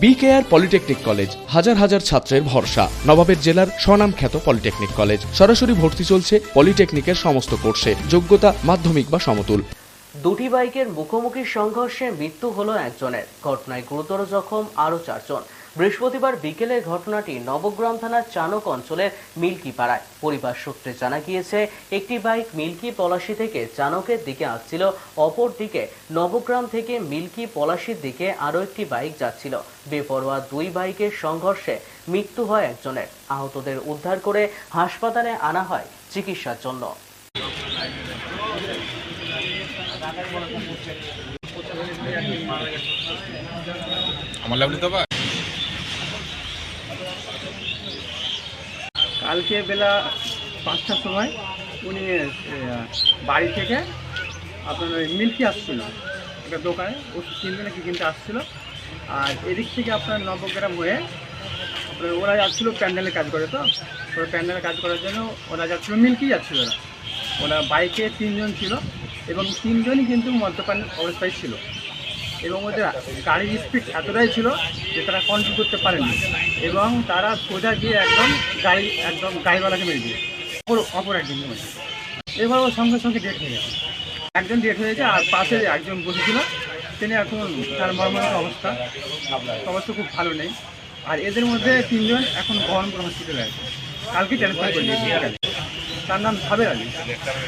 BKR polytechnic college হাজার হাজার ছাত্রের ভরসা। নবাবের জেলার স্বনামখ্যাত পলিটেকনিক কলেজ। সরাসরি ভর্তি চলছে পলিটেকনিকের সমস্ত কোর্সে। যোগ্যতা মাধ্যমিক বা সমতুল। দুটি বাইকের মুখোমুখি সংঘর্ষে মৃত্যু হলো একজনের। ঘটনায় গুরুতর জখম আরও 4 জন। বৃহস্পতিবার বিকেলের ঘটনাটি নবগ্রাম থানার চানক অঞ্চলের মিল্কি পাড়ায়। পরিবার সূত্রে জানা গিয়েছে, একটি বাইক মিল্কি পলাশী থেকে চানকের দিকে আসছিল, অপরদিকে নবগ্রাম থেকে মিল্কি পলাশীর দিকে আরও একটি বাইক যাচ্ছিল। বেপরোয়া দুই বাইকের সংঘর্ষে মৃত্যু হয় একজনের। আহতদের উদ্ধার করে হাসপাতালে আনা হয় চিকিৎসার জন্য। কালকে বেলা 5টার সময় উনি বাড়ি থেকে আপনার ওই মিল্কি আসছিল, একটা দোকানে ওষুধ কিনবে না কি কিনতে আসছিল। আর এদিক থেকে আপনার নবগ্রাম হয়ে আপনার ওরা যাচ্ছিলো প্যান্ডেলে কাজ করে, তো ওরা প্যান্ডেলে কাজ করার জন্য ওরা যাচ্ছিলো মিল্কি যাচ্ছিল। ওরা বাইকে 3 জন ছিল এবং 3 জনই কিন্তু মদ্যপান অবস্থায় ছিল এবং ওদের গাড়ির স্পিড এতটাই ছিল যে তারা কন্ট্রোল করতে পারেনি এবং তারা সোজা গিয়ে একদম গাড়িওয়ালাকে মেরে দিয়ে অপর একজন মেরেছে। এবার ওর সঙ্গে সঙ্গে ডেট হয়ে গেছে, একজন ডেট হয়ে গেছে। আর পাশে একজন বসেছিল, তিনি এখন তার মর্মাহত অবস্থা খুব ভালো নেই। আর এদের মধ্যে 3 জন এখন বহরমপুর হসপিটালে আছে, কালকে ট্রান্সফার করে দিয়েছে। তার নাম সাবের আলী,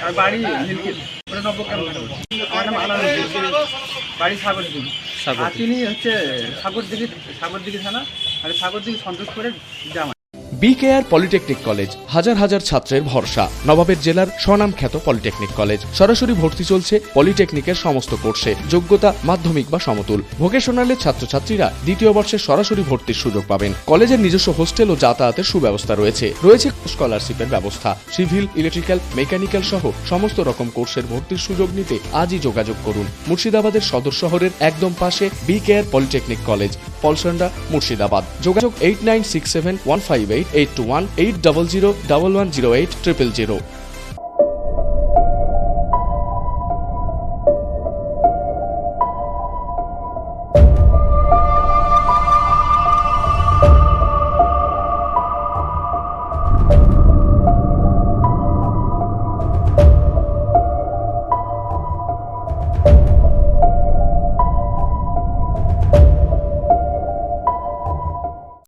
আর বাড়ি নীলকি, ওটা নবগ্রাম। আমার নাম আলাদা, বাড়ি সাগরদিঘি। আর তিনি হচ্ছে সাগরদিঘি থানা, আর সাগরদিঘি সন্তোষপুরের জামাই। বিকেআর পলিটেকনিক কলেজ হাজার হাজার ছাত্রের ভরসা। নবাবের জেলার স্বনামখ্যাত পলিটেকনিক কলেজ। সরাসরি ভর্তি চলছে পলিটেকনিকের সমস্ত কোর্সে। যোগ্যতা মাধ্যমিক বা সমতুল। ভোকেশনালের ছাত্রছাত্রীরা দ্বিতীয় বর্ষে সরাসরি ভর্তির সুযোগ পাবেন। কলেজের নিজস্ব হোস্টেল ও যাতায়াতের সুব্যবস্থা রয়েছে। স্কলারশিপের ব্যবস্থা। সিভিল, ইলেকট্রিক্যাল, মেকানিক্যাল সহ সমস্ত রকম কোর্সের ভর্তির সুযোগ নিতে আজই যোগাযোগ করুন। মুর্শিদাবাদের সদর শহরের একদম পাশে BKR polytechnic college, Palsanda, Murshidabad. যোগাযোগ 8967158821 8001108 000।